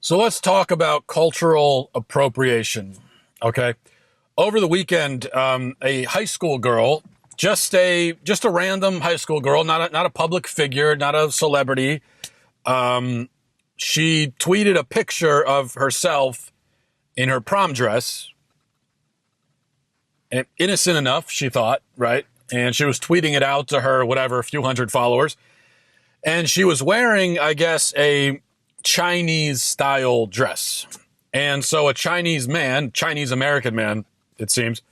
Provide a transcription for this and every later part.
So let's talk about cultural appropriation. Okay. Over the weekend, a high school girl, just a random high school girl, not a public figure, not a celebrity. She tweeted a picture of herself in her prom dress, and innocent enough, she thought, right? And she was tweeting it out to her, whatever, a few hundred followers. And she was wearing, I guess, a Chinese style dress. And so a Chinese man, Chinese American man, it seems,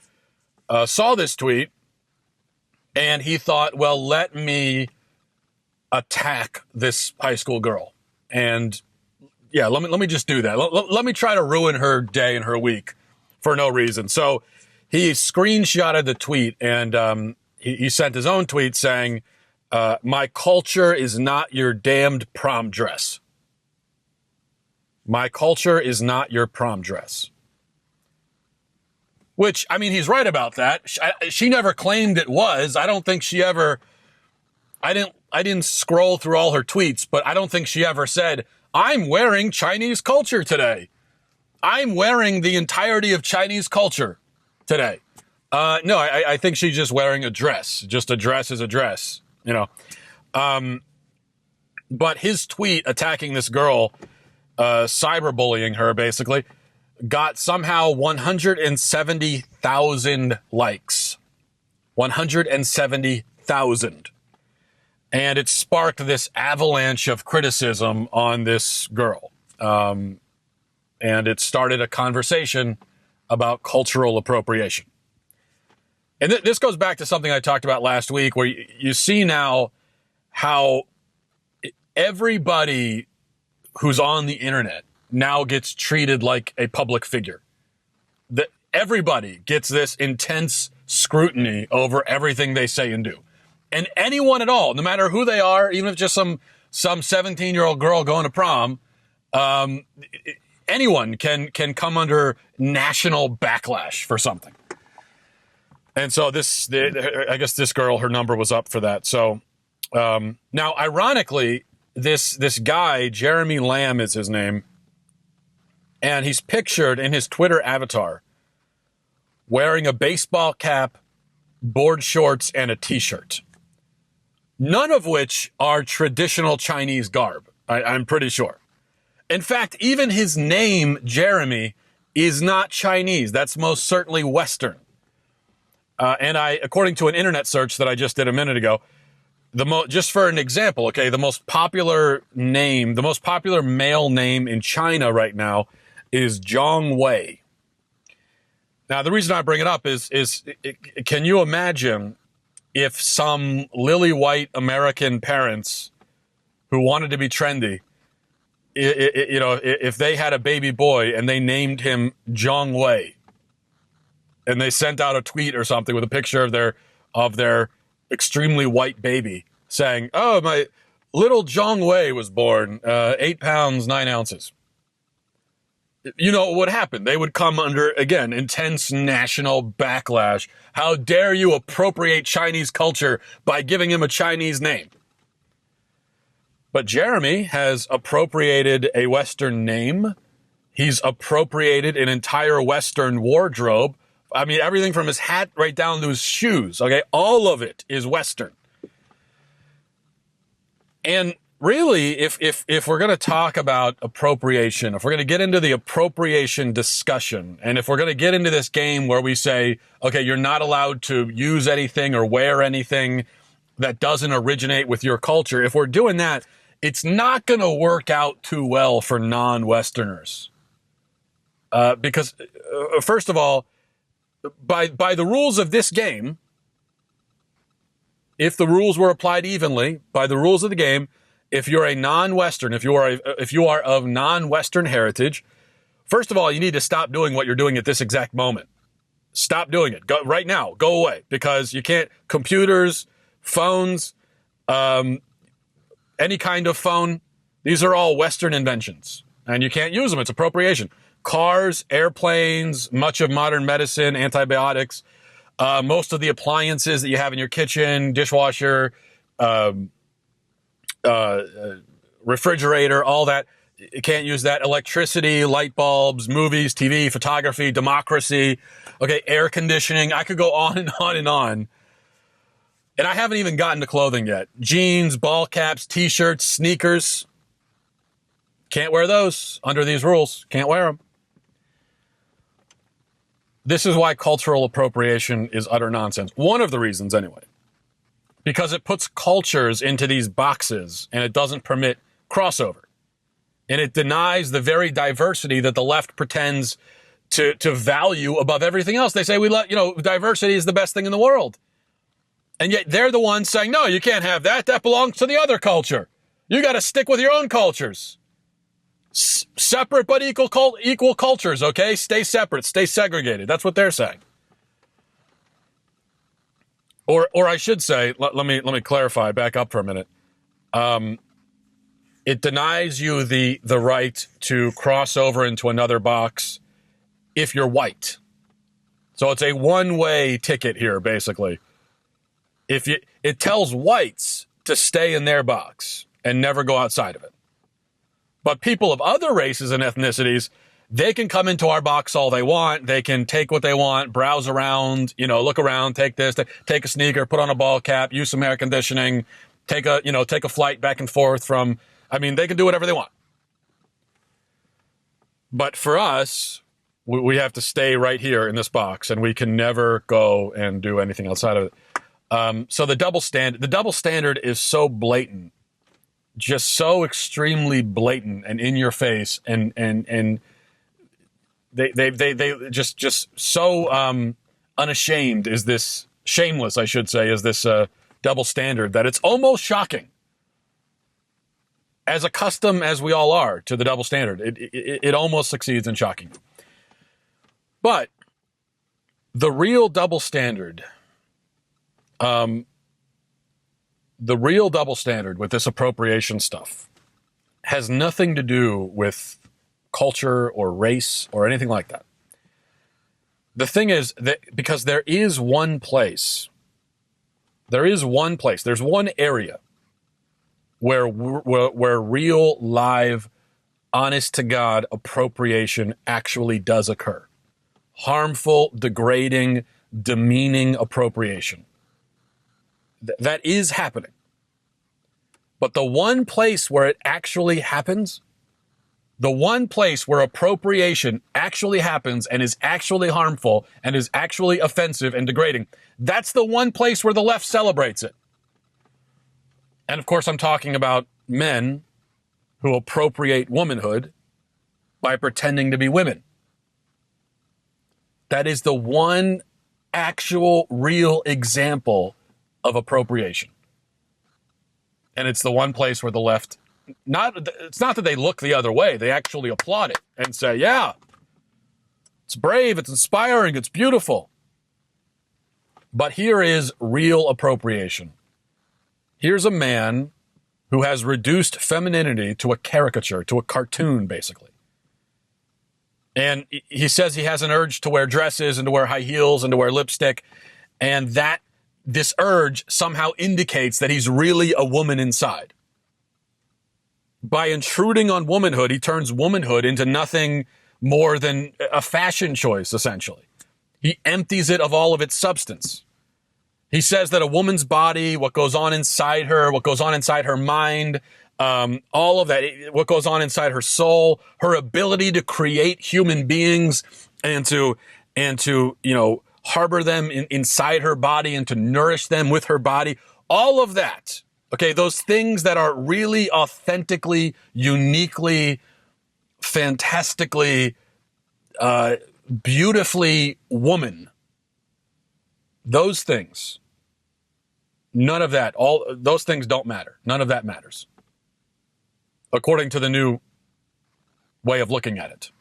saw this tweet and he thought, well, let me attack this high school girl. And yeah, let me just do that. Let me try to ruin her day and her week for no reason. So he screenshotted the tweet and he sent his own tweet saying, my culture is not your damned prom dress. My culture is not your prom dress. Which, I mean, he's right about that. She never claimed it was. I don't think she ever, I didn't scroll through all her tweets, but I don't think she ever said, I'm wearing Chinese culture today. I'm wearing the entirety of Chinese culture today. No, I think she's just wearing a dress. Just a dress is a dress, you know. But his tweet attacking this girl, cyberbullying her basically, got somehow 170,000 likes. 170,000. And it sparked this avalanche of criticism on this girl. And it started a conversation about cultural appropriation. And this goes back to something I talked about last week, where you see now how everybody who's on the internet now gets treated like a public figure. That everybody gets this intense scrutiny over everything they say and do. And anyone at all, no matter who they are, even if just some 17-year-old girl going to prom, anyone can come under national backlash for something. And so I guess this girl, her number was up for that. So now, ironically, this guy, Jeremy Lamb is his name, and he's pictured in his Twitter avatar wearing a baseball cap, board shorts, and a t-shirt. None of which are traditional Chinese garb, I'm pretty sure. In fact, even his name, Jeremy, is not Chinese. That's most certainly Western. And according to an internet search that I just did a minute ago, just for an example, okay, the most popular male name in China right now is Zhang Wei. Now, the reason I bring it up is can you imagine if some lily white American parents who wanted to be trendy, if they had a baby boy and they named him Zhang Wei, and they sent out a tweet or something with a picture of their extremely white baby saying, oh, my little Zhang Wei was born, 8 pounds, 9 ounces. You know what would happen? They would come under, again, intense national backlash. How dare you appropriate Chinese culture by giving him a Chinese name? But Jeremy has appropriated a Western name. He's appropriated an entire Western wardrobe. I mean, everything from his hat right down to his shoes, okay? All of it is Western. And really, if we're going to talk about appropriation, if we're going to get into the appropriation discussion, and if we're going to get into this game where we say, okay, you're not allowed to use anything or wear anything that doesn't originate with your culture, if we're doing that, it's not going to work out too well for non-Westerners. Because, first of all, by the rules of this game, if the rules were applied evenly, by the rules of the game, if you're a non-Western, if you are of non-Western heritage, first of all, you need to stop doing what you're doing at this exact moment. Stop doing it. Go right now. Go away, because you can't. Computers, phones, any kind of phone, these are all Western inventions, and you can't use them. It's appropriation. Cars, airplanes, much of modern medicine, antibiotics, most of the appliances that you have in your kitchen, dishwasher, refrigerator, all that. You can't use that. Electricity, light bulbs, movies, TV, photography, democracy, okay, air conditioning. I could go on and on and on. And I haven't even gotten to clothing yet. Jeans, ball caps, T-shirts, sneakers. Can't wear those under these rules. Can't wear them. This is why cultural appropriation is utter nonsense. One of the reasons, anyway. Because it puts cultures into these boxes and it doesn't permit crossover. And it denies the very diversity that the left pretends to value above everything else. They say diversity is the best thing in the world. And yet they're the ones saying, no, you can't have that. That belongs to the other culture. You got to stick with your own cultures. Separate but equal cultures, okay? Stay separate, stay segregated. That's what they're saying. Or I should say, let me clarify, back up for a minute. It denies you the right to cross over into another box if you're white. So it's a one-way ticket here, basically. It tells whites to stay in their box and never go outside of it. But people of other races and ethnicities, they can come into our box all they want. They can take what they want, browse around, look around, take this, take a sneaker, put on a ball cap, use some air conditioning, take a flight back and forth they can do whatever they want. But for us, we have to stay right here in this box, and we can never go and do anything outside of it. So the double standard is so blatant, just so extremely blatant and in your face, and they just so unashamed is this, shameless, I should say, is this double standard that it's almost shocking. As accustomed as we all are to the double standard, it almost succeeds in shocking. But the real double standard, with this appropriation stuff has nothing to do with culture or race or anything like that. The thing is that because there's one area where real, live, honest to God appropriation actually does occur. Harmful, degrading, demeaning appropriation. That is happening. But the one place where it actually happens, the one place where appropriation actually happens and is actually harmful and is actually offensive and degrading, that's the one place where the left celebrates it. And of course, I'm talking about men who appropriate womanhood by pretending to be women. That is the one actual, real example of appropriation. And it's the one place where the left, it's not that they look the other way, they actually applaud it and say, yeah, it's brave, it's inspiring, it's beautiful. But here is real appropriation. Here's a man who has reduced femininity to a caricature, to a cartoon, basically. And he says he has an urge to wear dresses and to wear high heels and to wear lipstick, and that this urge somehow indicates that he's really a woman inside. By intruding on womanhood, he turns womanhood into nothing more than a fashion choice, essentially. He empties it of all of its substance. He says that a woman's body, what goes on inside her, what goes on inside her mind, all of that, what goes on inside her soul, her ability to create human beings and to harbor them inside her body and to nourish them with her body, all of that, okay, those things that are really authentically, uniquely, fantastically, beautifully woman, those things, none of that, all those things don't matter. None of that matters, according to the new way of looking at it.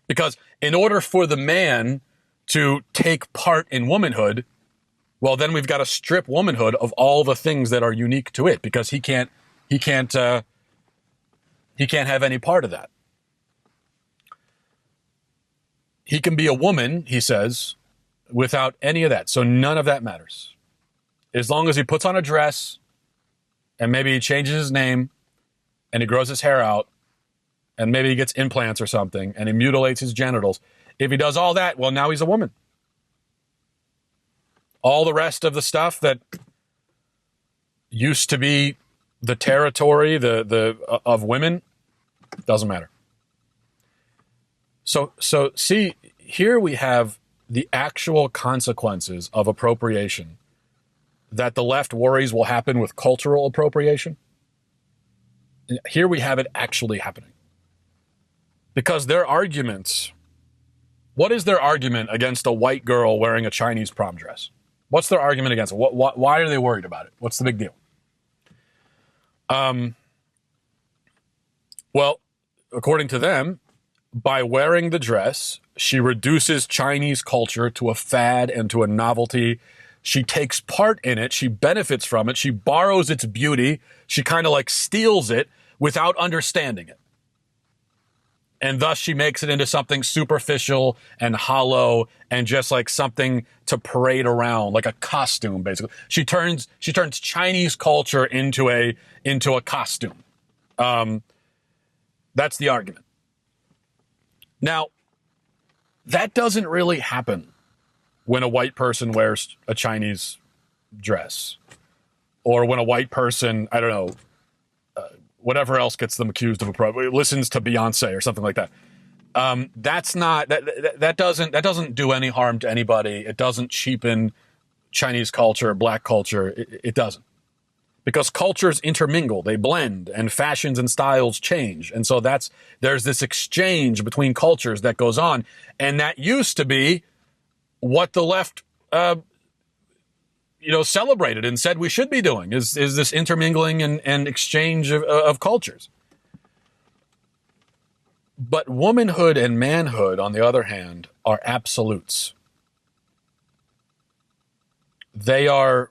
Because in order for the man to take part in womanhood, well, then we've got to strip womanhood of all the things that are unique to it, because he can't have any part of that. He can be a woman, he says, without any of that. So none of that matters. As long as he puts on a dress and maybe he changes his name and he grows his hair out, and maybe he gets implants or something, and he mutilates his genitals. If he does all that, well, now he's a woman. All the rest of the stuff that used to be the territory of women doesn't matter. So see, here we have the actual consequences of appropriation that the left worries will happen with cultural appropriation. Here we have it actually happening. Because their arguments, what is their argument against a white girl wearing a Chinese prom dress? What's their argument against it? Why are they worried about it? What's the big deal? Well, according to them, by wearing the dress, she reduces Chinese culture to a fad and to a novelty. She takes part in it. She benefits from it. She borrows its beauty. She kind of like steals it without understanding it. And thus she makes it into something superficial and hollow and just like something to parade around, like a costume, basically. She turns Chinese culture into a costume. That's the argument. Now, that doesn't really happen when a white person wears a Chinese dress, or when a white person, I don't know, whatever else gets them accused of listens to Beyonce or something like that. That doesn't do any harm to anybody. It doesn't cheapen Chinese culture, black culture. It doesn't. Because cultures intermingle, they blend, and fashions and styles change. And so there's this exchange between cultures that goes on. And that used to be what the left, celebrated and said we should be doing, is this intermingling and exchange of cultures. But womanhood and manhood, on the other hand, are absolutes. They are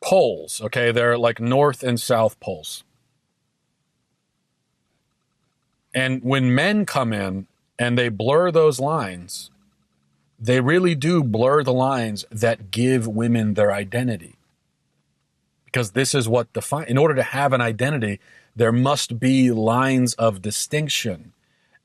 poles, okay? They're like north and south poles. And when men come in and they blur those lines, they really do blur the lines that give women their identity. Because this is what in order to have an identity, there must be lines of distinction.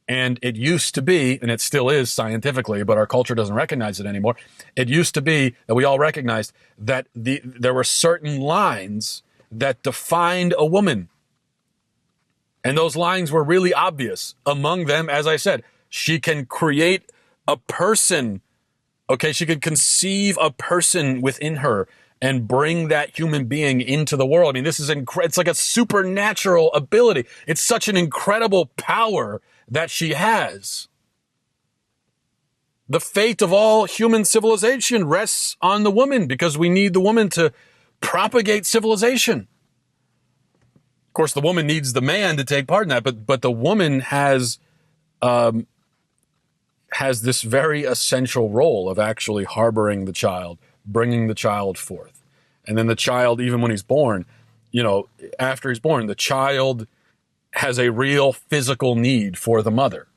And it used to be, and it still is scientifically, but our culture doesn't recognize it anymore. It used to be that we all recognized that there were certain lines that defined a woman. And those lines were really obvious. Among them, as I said, she can create a person. Okay, she can conceive a person within her and bring that human being into the world. I mean, this is it's like a supernatural ability. It's such an incredible power that she has. The fate of all human civilization rests on the woman because we need the woman to propagate civilization. Of course, the woman needs the man to take part in that, but the woman has this very essential role of actually harboring the child, bringing the child forth. And then the child, even when he's born, after he's born, the child has a real physical need for the mother.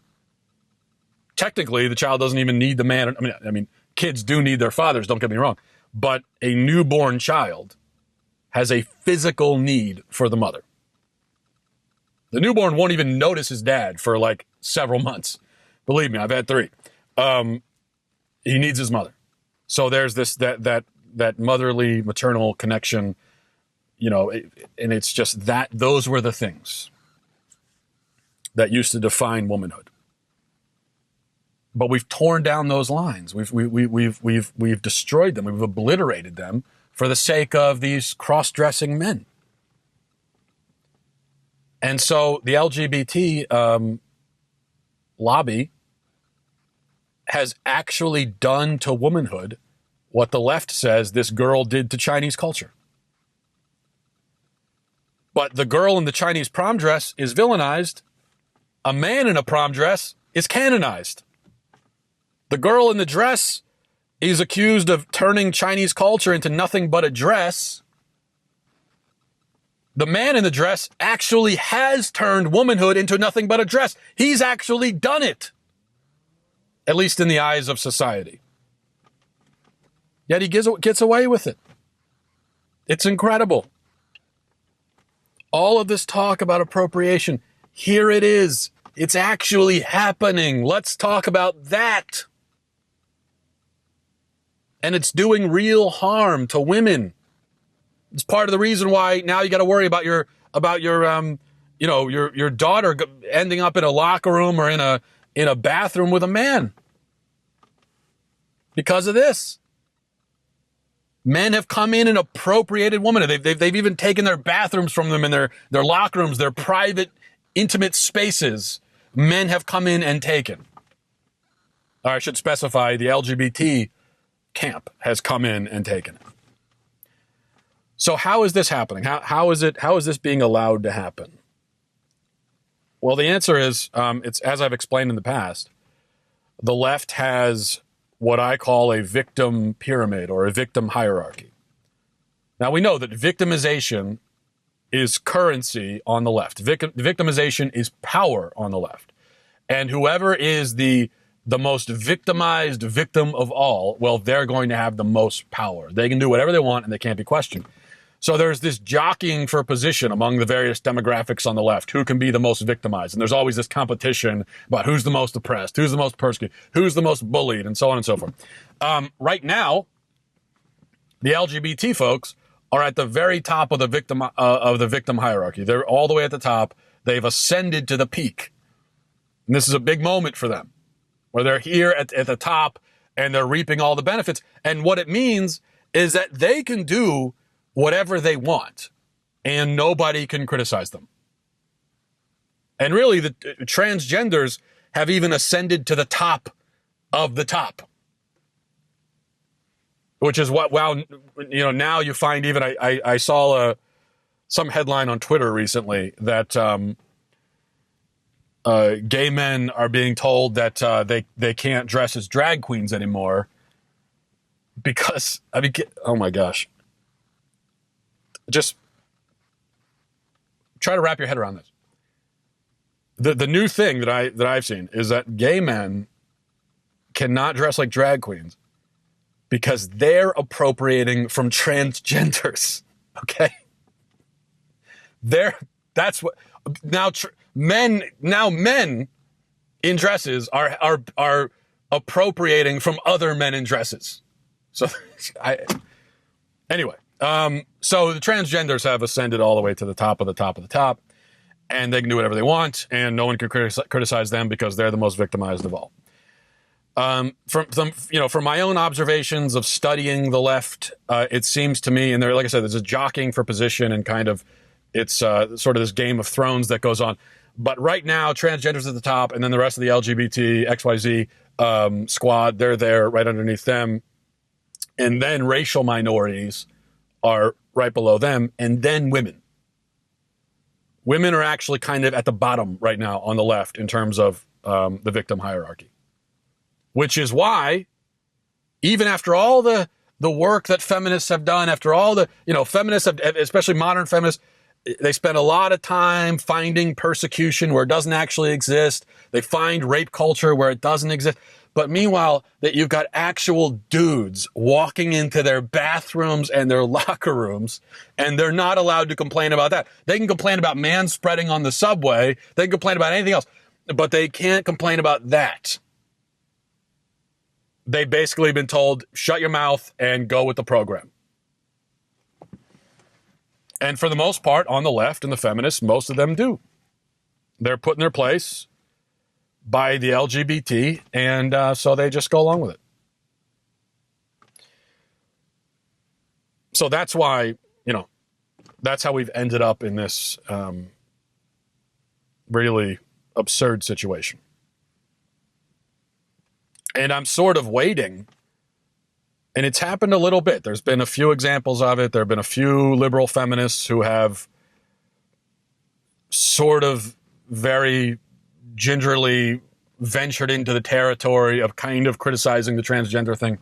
Technically, the child doesn't even need the man. I mean, kids do need their fathers, don't get me wrong. But a newborn child has a physical need for the mother. The newborn won't even notice his dad for like several months. Believe me, I've had 3. He needs his mother. So there's that motherly, maternal connection, and it's just that those were the things that used to define womanhood. But we've torn down those lines. We've destroyed them. We've obliterated them for the sake of these cross-dressing men. And so the LGBT lobby has actually done to womanhood what the left says this girl did to Chinese culture. But the girl in the Chinese prom dress is villainized. A man in a prom dress is canonized. The girl in the dress is accused of turning Chinese culture into nothing but a dress. The man in the dress actually has turned womanhood into nothing but a dress. He's actually done it. At least in the eyes of society. Yet he gets away with it. It's incredible. All of this talk about appropriation, here it is. It's actually happening. Let's talk about that. And it's doing real harm to women. It's part of the reason why now you got to worry about your daughter ending up in a locker room or in a bathroom with a man. Because of this. Men have come in and appropriated women. They've even taken their bathrooms from them and their locker rooms, their private, intimate spaces. Men have come in and taken. Or I should specify, the LGBT camp has come in and taken it. So how is this happening? How is this being allowed to happen? Well, the answer is, it's as I've explained in the past, the left has what I call a victim pyramid or a victim hierarchy. Now, we know that victimization is currency on the left. Victimization is power on the left. And whoever is the most victimized victim of all, well, they're going to have the most power. They can do whatever they want and they can't be questioned. So there's this jockeying for position among the various demographics on the left. Who can be the most victimized? And there's always this competition about who's the most oppressed, who's the most persecuted, who's the most bullied, and so on and so forth. Right now, the LGBT folks are at the very top of the victim hierarchy. They're all the way at the top. They've ascended to the peak. And this is a big moment for them, where they're here at the top and they're reaping all the benefits. And what it means is that they can do whatever they want, and nobody can criticize them. And really, the transgenders have even ascended to the top of the top, which is what, wow, now you find even, I saw some headline on Twitter recently that gay men are being told that they can't dress as drag queens anymore because, oh my gosh. Just try to wrap your head around this. The new thing that I've seen is that gay men cannot dress like drag queens because they're appropriating from transgenders. Okay, that's what men in dresses are appropriating from other men in dresses. So anyway. So the transgenders have ascended all the way to the top of the top of the top, and they can do whatever they want, and no one can criticize them because they're the most victimized of all. From my own observations of studying the left, it seems to me, and there, like I said, there's a jockeying for position and kind of, it's sort of this Game of Thrones that goes on. But right now, transgenders at the top, and then the rest of the LGBT, XYZ squad, they're there right underneath them. And then racial minorities are right below them, and then women. Women are actually kind of at the bottom right now on the left in terms of the victim hierarchy, which is why, even after all the work that feminists have done, after all the, feminists, especially modern feminists, they spend a lot of time finding persecution where it doesn't actually exist. They find rape culture where it doesn't exist. But meanwhile, that you've got actual dudes walking into their bathrooms and their locker rooms, and they're not allowed to complain about that. They can complain about man spreading on the subway. They can complain about anything else, but they can't complain about that. They've basically been told, shut your mouth and go with the program. And for the most part, on the left and the feminists, most of them do. They're put in their place by the LGBT, and so they just go along with it. So that's why, that's how we've ended up in this really absurd situation. And I'm sort of waiting, and it's happened a little bit. There's been a few examples of it. There have been a few liberal feminists who have sort of very gingerly ventured into the territory of kind of criticizing the transgender thing.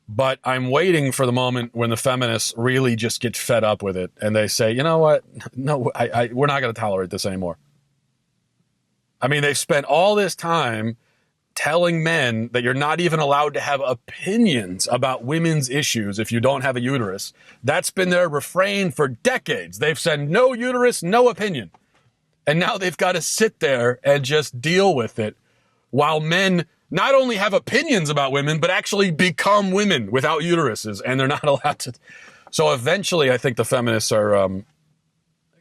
But I'm waiting for the moment when the feminists really just get fed up with it and they say, you know what? No, we're not going to tolerate this anymore. I mean, they've spent all this time telling men that you're not even allowed to have opinions about women's issues if you don't have a uterus. That's been their refrain for decades. They've said no uterus, no opinion. And now they've got to sit there and just deal with it while men not only have opinions about women, but actually become women without uteruses, and they're not allowed to. So eventually, I think the feminists are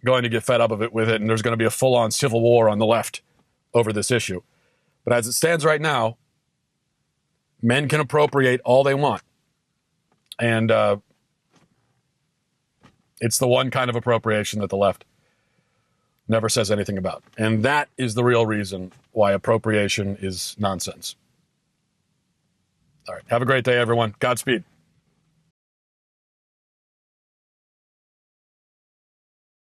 going to get fed up with it, and there's going to be a full-on civil war on the left over this issue. But as it stands right now, men can appropriate all they want. And it's the one kind of appropriation that the left never says anything about. And that is the real reason why appropriation is nonsense. All right. Have a great day, everyone. Godspeed.